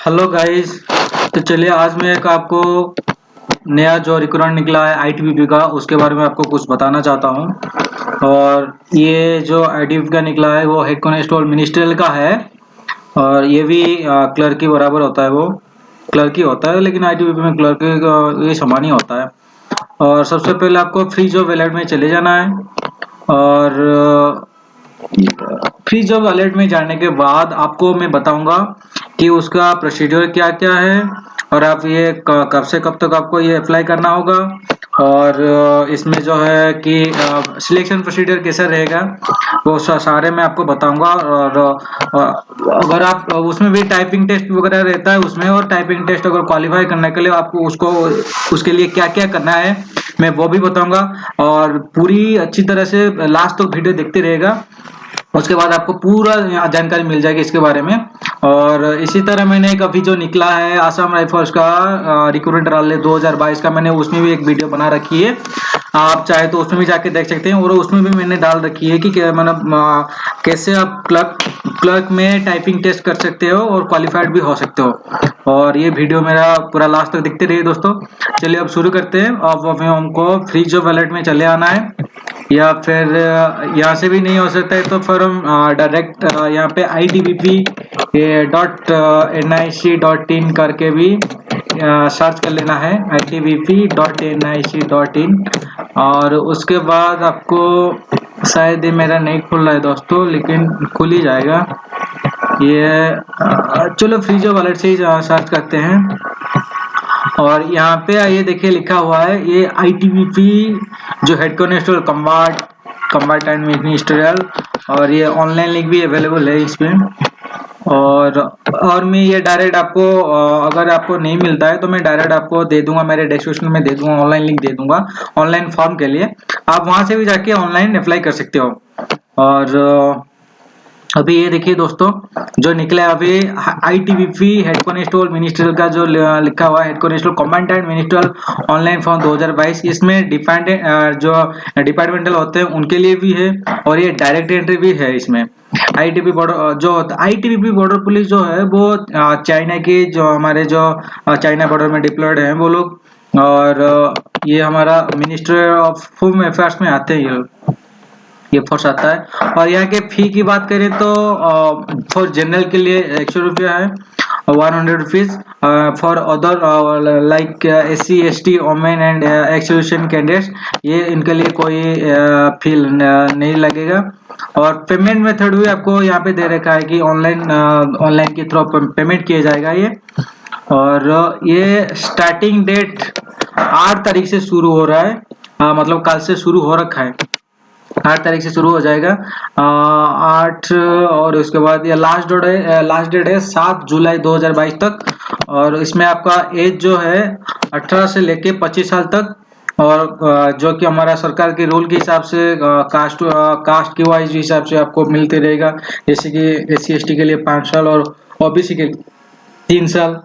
Hello guys. तो चलिए आज मैं एक आपको नया जो रिक्रूटमेंट निकला है आईटीबीपी का उसके बारे में आपको कुछ बताना चाहता हूं। और ये जो आईटीबीपी का निकला है वो हेड कांस्टेबल मिनिस्ट्रियल का है। और ये भी क्लर्क के बराबर होता है, वो क्लर्क ही होता है, लेकिन आईटीबीपी में क्लर्क ये समान ही होता है। और सबसे पहले आपको फ्री जॉब अलर्ट में चले जाना है। और फ्री जॉब अलर्ट में जाने के बाद आपको मैं बताऊंगा कि उसका प्रोसीड्यूर क्या क्या है और आप ये कब से कब तक आपको ये अप्लाई करना होगा। और इसमें जो है कि सिलेक्शन प्रोसीजर कैसा रहेगा वो सारे मैं आपको बताऊंगा। और अगर आप उसमें भी टाइपिंग टेस्ट वगैरह रहता है उसमें, और टाइपिंग टेस्ट अगर क्वालिफाई करने के लिए आपको उसको उसके लिए क्या क्या करना है मैं वो भी बताऊंगा। और पूरी अच्छी तरह से लास्ट तक वीडियो देखते रहेगा, उसके बाद आपको पूरा जानकारी मिल जाएगी इसके बारे में। और इसी तरह मैंने एक अभी जो निकला है आसाम राइफल्स का रिक्रूटमेंट रैली 2022 का, मैंने उसमें भी एक वीडियो बना रखी है। आप चाहे तो उसमें भी जाके देख सकते हैं। और उसमें भी मैंने डाल रखी है कि मतलब कैसे आप क्लर्क में टाइपिंग टेस्ट कर सकते हो और क्वालिफाइड भी हो सकते हो। और ये वीडियो मेरा पूरा लास्ट तक देखते रहिए दोस्तों। चलिए अब शुरू करते हैं। अब हमको फ्री जॉब अलर्ट में चले आना है, या फिर यहाँ से भी नहीं हो सकता है तो फिर हम डायरेक्ट यहाँ पे ITBP.nic.in करके भी सर्च कर लेना है, ITBP.nic.in। और उसके बाद आपको शायद ये मेरा नहीं खुल रहा है दोस्तों, लेकिन खुल ही जाएगा ये। चलो फ्री जॉब अलर्ट से ही सर्च करते हैं। और यहाँ पे ये देखिए लिखा हुआ है ये ITBP जो हेड कांस्टेबल कम्बाटेंट मिनिस्ट्रियल। और ये ऑनलाइन लिंक भी अवेलेबल है इसमें। और मैं ये डायरेक्ट आपको अगर आपको नहीं मिलता है तो मैं डायरेक्ट आपको दे दूंगा, मेरे डिस्क्रिप्शन में दे दूंगा, ऑनलाइन लिंक दे दूंगा ऑनलाइन फॉर्म के लिए। आप वहां से भी जाके ऑनलाइन अप्लाई कर सकते हो। और अभी ये देखिए दोस्तों जो निकला है अभी ITBP हेड कांस्टेबल मिनिस्ट्रियल का जो लिखा हुआ है head constable commandant ministerial online form 2022। इसमें डिपेंडेंट जो डिपार्टमेंटल होते हैं उनके लिए भी है और ये डायरेक्ट एंट्री भी है इसमें। आईटीबी बॉर्डर जो ITBP बॉर्डर पुलिस जो है वो चाइना के जो हमारे जो चाइना बॉर्डर में डिप्लॉयड है वो लोग। और ये हमारा मिनिस्ट्री ऑफ होम अफेयर्स में आते हैं ये फोर्स आता है। और यहाँ के फी की बात करें तो फॉर जनरल के लिए 100 रुपया है, 100 rupees. For other like SC ST women and x-services candidates ये इनके लिए कोई फी नहीं लगेगा। और पेमेंट मेथड भी आपको यहाँ पे दे रखा है कि ऑनलाइन के थ्रू पेमेंट किया जाएगा ये। और ये स्टार्टिंग डेट 8 तारीख से शुरू हो रहा है, मतलब कल से शुरू हो रखा है, 8 तारीख से शुरू हो जाएगा 8। और उसके बाद ये लास्ट डेट है 7 जुलाई 2022 तक। और इसमें आपका एज जो है 18 से लेके 25 साल तक। और जो कि हमारा सरकार के रूल के हिसाब से कास्ट के वाइज हिसाब से आपको मिलते रहेगा, जैसे कि SC ST के लिए 5 साल और OBC के 3 साल,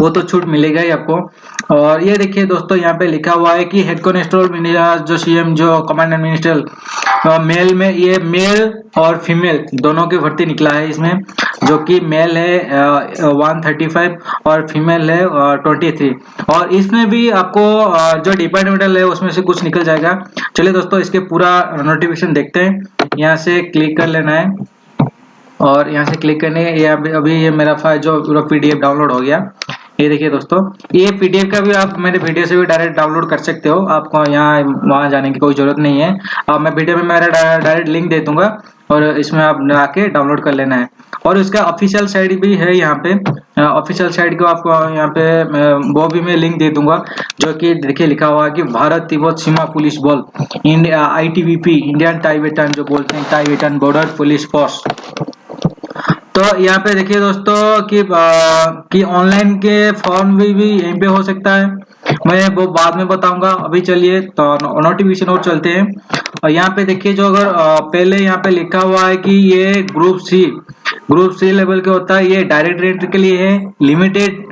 वो तो छूट मिलेगा ही आपको। और ये देखिए दोस्तों यहाँ पे लिखा हुआ है कि हेड कांस्टेबल जो CM जो कमांडेंट मिनिस्ट्रियल मेल में ये मेल और फीमेल दोनों की भर्ती निकला है इसमें। जो कि मेल है 135 और फीमेल है 23। और इसमें भी आपको जो डिपार्टमेंटल है उसमें से कुछ निकल जाएगा। चलिए दोस्तों इसके पूरा नोटिफिकेशन देखते हैं। यहाँ से क्लिक कर लेना है और यहाँ से क्लिक करने ये अभी ये मेरा फाइल जो पूरा PDF डाउनलोड हो गया। ये देखिए दोस्तों ये PDF का भी आप मेरे वीडियो से भी डायरेक्ट डाउनलोड कर सकते हो, आपको यहाँ वहाँ जाने की कोई जरूरत नहीं है। अब मैं वीडियो में मेरा डायरेक्ट लिंक दे दूंगा और इसमें आप आके डाउनलोड कर लेना है। और इसका ऑफिशियल साइट भी है यहाँ पे, ऑफिशियल साइट को आपको यहाँ पे वो भी मैं लिंक दे दूंगा। जो कि देखिए लिखा हुआ है कि भारत तिब्बत सीमा पुलिस बल इंडिया ITBP इंडियन टाइबेटन जो बोलते हैं टाइबेटन बॉर्डर पुलिस फोर्स। तो यहाँ पे देखिए दोस्तों कि ऑनलाइन के फॉर्म भी यहीं पे हो सकता है, मैं वो बाद में बताऊंगा। अभी चलिए तो नोटिफिकेशन और चलते हैं। और यहाँ पे देखिए जो अगर पहले यहाँ पे लिखा हुआ है कि ये ग्रुप सी लेवल के होता है, ये डायरेक्ट एंट्री के लिए है, limited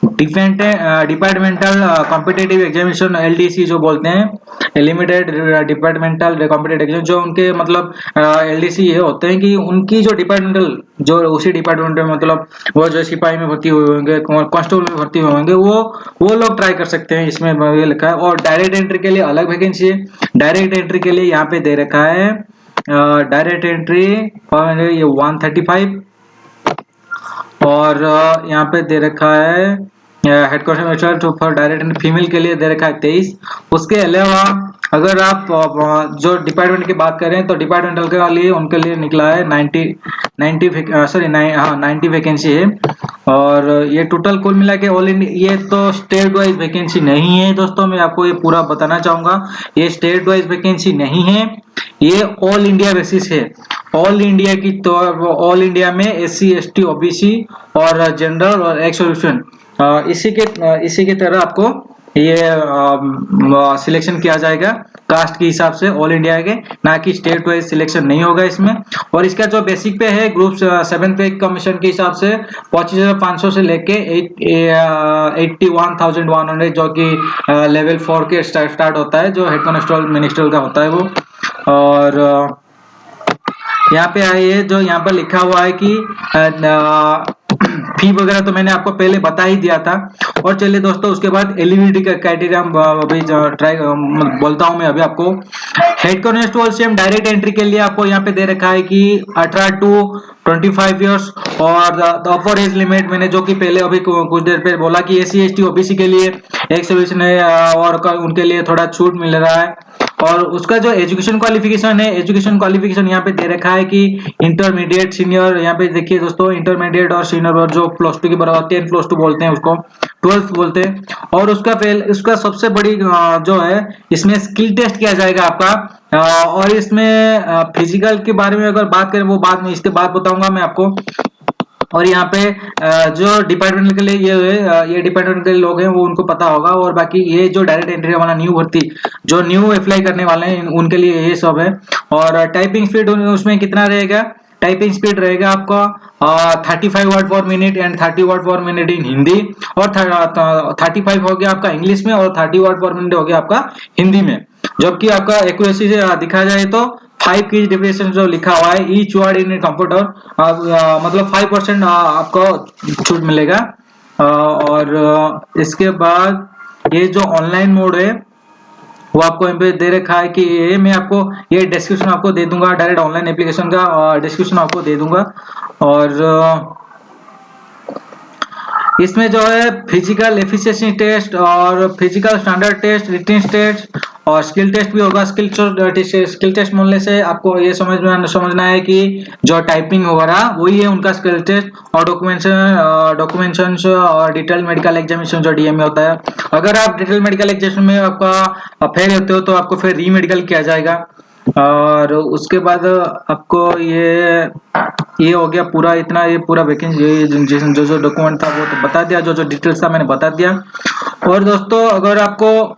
departmental competitive examination LDC जो बोलते हैं, लिमिटेड डिपार्टमेंटल कॉम्पिटिटिव एग्जाम, जो उनके मतलब LDC ये होते हैं कि उनकी जो डिपार्टमेंटल, जो उसी डिपार्टमेंट में मतलब वो जो सिपाही में भर्ती हुए होंगे, कांस्टेबल में भर्ती हुए होंगे, वो लोग ट्राई कर सकते हैं, इसमें ये लिखा है। और डायरेक्ट एंट्री के लिए अलग वैकेंसी है। डायरेक्ट एंट्री के लिए यहाँ पे दे रखा है डायरेक्ट एंट्री ये 135, और यहाँ पे दे रखा है head constable for direct and female के लिए दे रखा है 23। उसके अलावा अगर आप जो डिपार्टमेंट की बात करें तो डिपार्टमेंटल के लिए उनके लिए निकला है 90 वैकेंसी है। और ये टोटल कुल मिला के ऑल इंडिया, ये तो स्टेट वाइज वैकेंसी नहीं है दोस्तों, मैं आपको ये पूरा बताना चाहूंगा, ये स्टेट वाइज वैकेंसी नहीं है, ये ऑल इंडिया बेसिस है। ऑल इंडिया की तो ऑल इंडिया में SC ST OBC और जनरल और एक्स सर्विसमैन इसी के तरह आपको ये सिलेक्शन किया जाएगा कास्ट के हिसाब से ऑल इंडिया के, ना कि स्टेट वाइज सिलेक्शन नहीं होगा इसमें। और इसका जो बेसिक पे है ग्रुप 7 पे कमीशन के हिसाब से 25,500 से लेके 81,100 जो कि लेवल 4 के स्टार्ट होता है, जो हेड कांस्टेबल मिनिस्टर का होता है वो। और यहाँ पे आइए, जो यहाँ पर लिखा हुआ है कि फी वगैरह तो मैंने आपको पहले बता ही दिया था। और चलिए दोस्तों, उसके बाद एलिजिबिलिटी का क्राइटेरिया अभी ट्राई बोलता हूँ मैं अभी आपको। Head constable same direct entry के लिए आपको यहाँ पे दे रखा है कि 18 to 25 ईयर्स, और अपर एज लिमिट मैंने जो कि पहले अभी कुछ देर पहले बोला कि SC ST OBC के लिए एक सर्विस है और उनके लिए थोड़ा छूट मिल रहा है। और उसका जो एजुकेशन क्वालिफिकेशन है, एजुकेशन क्वालिफिकेशन यहाँ पे दे रखा है कि इंटरमीडिएट सीनियर, यहाँ पे देखिए दोस्तों इंटरमीडिएट और सीनियर, और जो +2 के बराबर 10+2 बोलते हैं उसको 12th बोलते हैं। और उसका सबसे बड़ी जो है इसमें स्किल टेस्ट किया जाएगा आपका। और इसमें फिजिकल के बारे में अगर बात करें वो बाद में, इसके बाद बताऊंगा मैं आपको। और यहाँ पे जो डिपार्टमेंट के लिए ये डिपार्टमेंट के लोग हैं वो उनको पता होगा। और बाकी ये जो डायरेक्ट एंट्री वाला न्यू भर्ती जो न्यू अप्लाई करने वाले हैं उनके लिए ये सब है। और टाइपिंग स्पीड उसमें कितना रहेगा, टाइपिंग स्पीड रहेगा आपका 35 वर्ड पर मिनट एंड 30 वर्ड पर मिनट इन हिंदी, और 35 हो गया आपका इंग्लिश में, और 30 वर्ड पर मिनट हो गया आपका हिंदी में। जबकि आपका एक्यूरेसी से दिखा जाए तो 5 की डिफिनेशन जो लिखा हुआ है ईच वर्ड इन कंप्यूटर, मतलब 5% आपको छूट मिलेगा। और इसके बाद ये जो ऑनलाइन मोड है वो आपको यहाँ पे दे रखा है कि ये मैं आपको ये डिस्क्रिप्शन आपको दे दूंगा, डायरेक्ट ऑनलाइन एप्लीकेशन का डिस्क्रिप्शन आपको दे दूंगा। और इसमें जो है फिजिकल एफिशिएंसी टेस्ट और physical standard test, written test और स्किल टेस्ट भी होगा। स्किल टेस्ट बोलने से आपको ये समझना है कि जो टाइपिंग वगैरह वही है उनका स्किल टेस्ट, और डॉक्यूमेंटेशन और डिटेल मेडिकल एग्जामिनेशन जो DME होता है। अगर आप डिटेल मेडिकल एग्जामिनेशन में आपका फेल होते हो तो आपको फिर री मेडिकल किया जाएगा। और उसके बाद आपको ये हो गया पूरा, इतना ये पूरा वैकेंसी जो जो डॉक्यूमेंट था वो तो बता दिया, जो जो डिटेल्स था मैंने बता दिया। और दोस्तों अगर आपको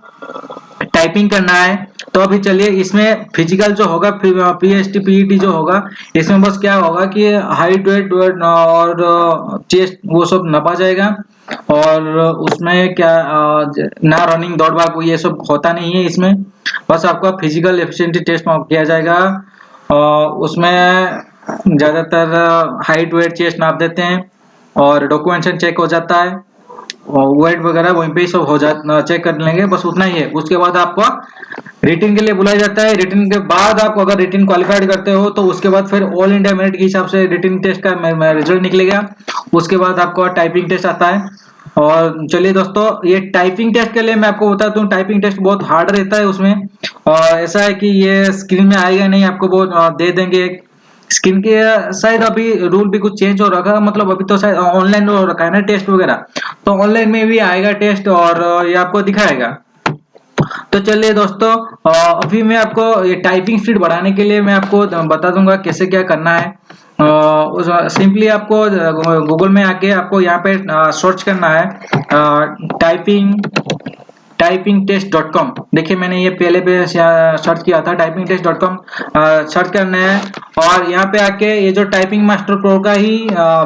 टाइपिंग करना है तो अभी चलिए इसमें फिजिकल जो होगा PST PET जो होगा, इसमें बस क्या होगा कि हाइट वेट और चेस्ट वो सब नपा जाएगा। और उसमें क्या ना रनिंग दौड़ भाग ये सब होता नहीं है इसमें, बस आपका फिजिकल एफिशिएंसी टेस्ट किया जाएगा। उसमें ज्यादातर हाइट वेट चेस्ट नाप देते हैं और डॉक्यूमेंटेशन चेक हो जाता है, वेट वगैरह वहीं पे ही सब हो जाता, चेक कर लेंगे, बस उतना ही है। उसके बाद आपको रिटन के लिए बुलाया जाता है। रिटन के बाद आप अगर रिटन क्वालिफाइड करते हो तो उसके बाद फिर ऑल इंडिया मेरिट के हिसाब से रिटन टेस्ट का रिजल्ट निकलेगा। उसके बाद आपको टाइपिंग टेस्ट आता है। और चलिए दोस्तों, ये टाइपिंग टेस्ट के लिए मैं आपको बता दूं, टाइपिंग टेस्ट बहुत हार्ड रहता है उसमें। और ऐसा है कि ये स्क्रीन में आएगा नहीं, आपको बहुत दे देंगे एक स्क्रीन के, शायद अभी रूल भी कुछ चेंज हो रखा है, मतलब अभी तो शायद ऑनलाइन हो रखा है ना टेस्ट वगैरह, तो ऑनलाइन में भी आएगा टेस्ट और ये आपको दिखाएगा। तो चलिए दोस्तों, अभी मैं आपको ये टाइपिंग स्पीड बढ़ाने के लिए मैं आपको बता दूंगा कैसे क्या करना है। सिंपली आपको गूगल में आके आपको यहाँ पे सर्च करना है टाइपिंग typingtest.com। देखिए मैंने ये पहले पे सर्च किया था, typingtest.com सर्च करना है और यहाँ पे आके ये जो टाइपिंग मास्टर प्रो का ही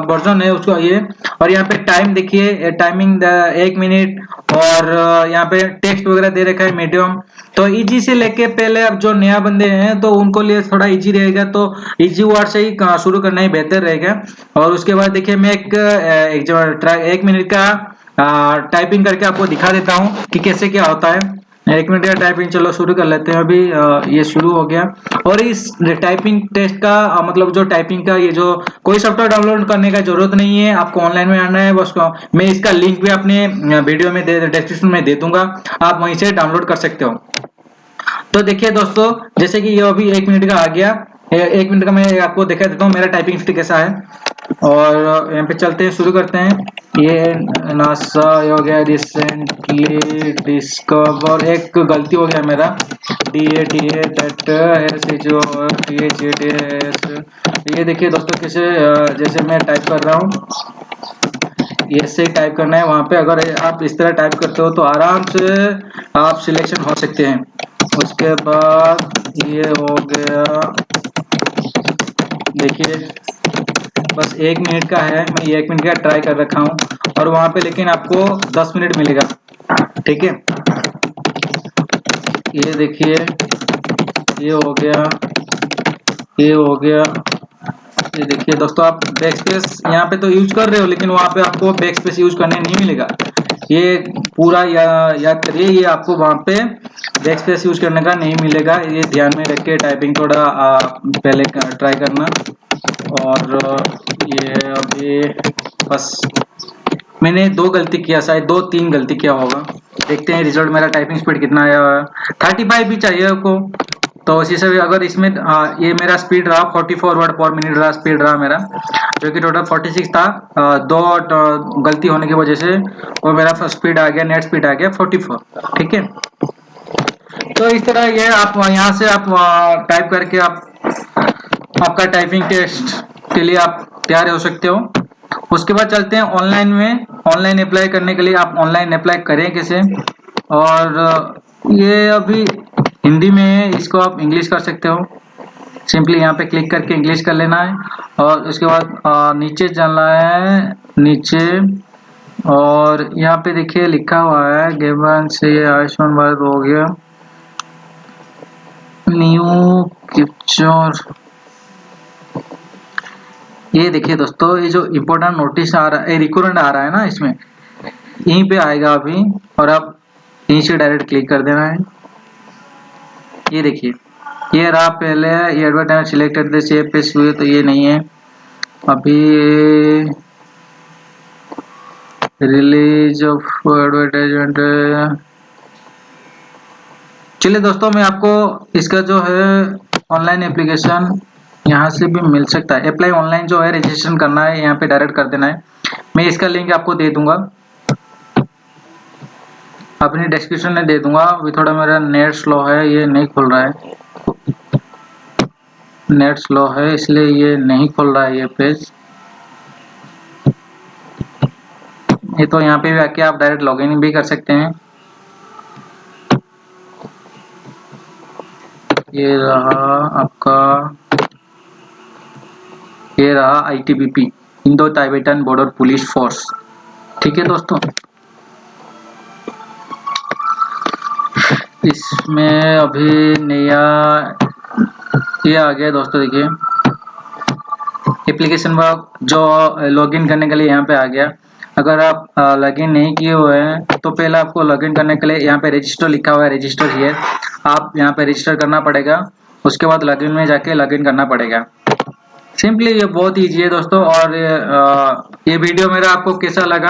वर्जन है उसको ये, और यहाँ पे टाइम देखिए, टाइमिंग 1 मिनट, और यहाँ पे टेक्स्ट वगैरह दे रखा है मीडियम। तो इजी से लेके पहले अब जो नया बंदे हैं तो उनको लिए थोड़ा इजी रहेगा, तो इजी वर्ड से ही शुरू करना ही बेहतर रहेगा। और उसके बाद देखिए मैं एक मिनट का टाइपिंग करके आपको दिखा देता हूँ कि कैसे क्या होता है। 1 मिनट का टाइपिंग चलो शुरू कर लेते हैं। अभी ये शुरू हो गया। और इस टाइपिंग टेस्ट का मतलब जो टाइपिंग का ये जो कोई सॉफ्टवेयर डाउनलोड करने का जरूरत नहीं है, आपको ऑनलाइन में आना है बस। मैं इसका लिंक भी अपने वीडियो में डिस्क्रिप्शन में दे दूंगा, आप वहीं से डाउनलोड कर सकते हो। तो देखिए दोस्तों, जैसे कि ये अभी 1 मिनट का आ गया, 1 मिनट का मैं आपको दिखा देता हूँ मेरा टाइपिंग स्पीड कैसा है। और यहाँ पे चलते हैं, शुरू करते हैं। ये नासा हो गया रिसेंटली डिस्कवर, एक गलती हो गया मेरा, ये देखिए दोस्तों कैसे जैसे मैं टाइप कर रहा हूँ ऐसे टाइप करना है। वहां पे अगर आप इस तरह टाइप करते हो तो आराम से आप सिलेक्शन हो सकते हैं। उसके बाद ये हो गया, देखिए बस 1 मिनट का है, मैं ये 1 मिनट का ट्राई कर रखा हूँ। और वहां पे लेकिन आपको 10 मिनट मिलेगा, ठीक है। ये देखिए ये हो गया, ये हो गया। ये देखिए दोस्तों, आप बैक स्पेस यहाँ पे तो यूज कर रहे हो, लेकिन वहां पे आपको बैक स्पेस यूज करने नहीं मिलेगा। ये पूरा याद करिए, ये आपको वहां पे बैक स्पेस यूज करने का नहीं मिलेगा। ये ध्यान में रख के टाइपिंग थोड़ा पहले ट्राई करना। और ये अभी बस मैंने 2 गलती किया, शायद 2-3 गलती किया होगा। देखते हैं रिजल्ट मेरा टाइपिंग स्पीड कितना आया। 35 भी चाहिए आपको, तो उसी से अगर इसमें ये मेरा स्पीड रहा 44 वर्ड पर मिनट रहा, स्पीड रहा मेरा, जो कि टोटल 46 था। 2 गलती होने की वजह से वो मेरा स्पीड आ गया, नेट स्पीड आ गया 44, ठीक है। तो इस तरह ये आप यहाँ से आप टाइप करके आप आपका टाइपिंग टेस्ट के लिए आप तैयार हो सकते हो। उसके बाद चलते हैं ऑनलाइन में। ऑनलाइन अप्लाई करने के लिए आप ऑनलाइन अप्लाई करें कैसे, और ये अभी हिंदी में है, इसको आप इंग्लिश कर सकते हो। सिंपली यहाँ पे क्लिक करके इंग्लिश कर लेना है। और उसके बाद नीचे जाना है, नीचे, और यहाँ पे देखिए लिखा हुआ है गेबन से आयुष्मान भारत हो गया, न्यू कैप्चर। ये देखिए दोस्तों, ये जो इम्पोर्टेंट नोटिस आ रहा है, रिकरेंट आ रहा है ना, इसमें यहीं पे आएगा अभी, और आप यहीं से डायरेक्ट क्लिक कर देना है। ये देखिए ये रहा पहले, ये एडवर्टाइज सिलेक्टेड सेव पे हुए, तो ये नहीं है अभी। रिलीज ऑफ एडवर्टाइजमेंट, चलिए दोस्तों मैं आपको इसका जो है ऑनलाइन एप्लीकेशन यहाँ से भी मिल सकता है। अप्लाई ऑनलाइन जो है रजिस्ट्रेशन करना है, यहाँ पे डायरेक्ट कर देना है। मैं इसका लिंक आपको दे दूंगा, अपनी डिस्क्रिप्शन में दे दूंगा। अभी थोड़ा मेरा नेट स्लो है, ये नहीं खुल रहा है, नेट स्लो है इसलिए ये नहीं खुल रहा है ये पेज। ये तो यहाँ पे भी आके आप डायरेक्ट लॉगिन भी कर सकते हैं। ये रहा आपका, ये रहा ITBP, Indo Tibetan border police force, ठीक है दोस्तों। इसमें अभी नया ये आ गया दोस्तों, देखिए एप्लीकेशन में जो लॉगिन करने के लिए यहाँ पे आ गया। अगर आप लॉगिन नहीं किए हुए हैं तो पहले आपको लॉगिन करने के लिए यहाँ पे रजिस्टर लिखा हुआ है, रजिस्टर हियर, आप यहाँ पे रजिस्टर करना पड़ेगा। उसके बाद लॉगिन में जाके लॉगिन करना पड़ेगा। सिंपली ये बहुत ईजी है दोस्तों। और ये वीडियो मेरा आपको कैसा लगा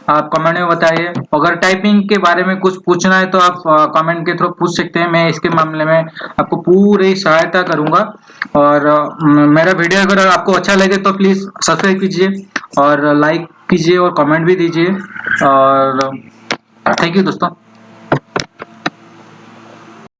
आप कमेंट में बताइए। अगर टाइपिंग के बारे में कुछ पूछना है तो आप कमेंट के थ्रू पूछ सकते हैं, मैं इसके मामले में आपको पूरी सहायता करूंगा। और मेरा वीडियो अगर आपको अच्छा लगे तो प्लीज सब्सक्राइब कीजिए और लाइक कीजिए और कमेंट भी दीजिए। और थैंक यू दोस्तों।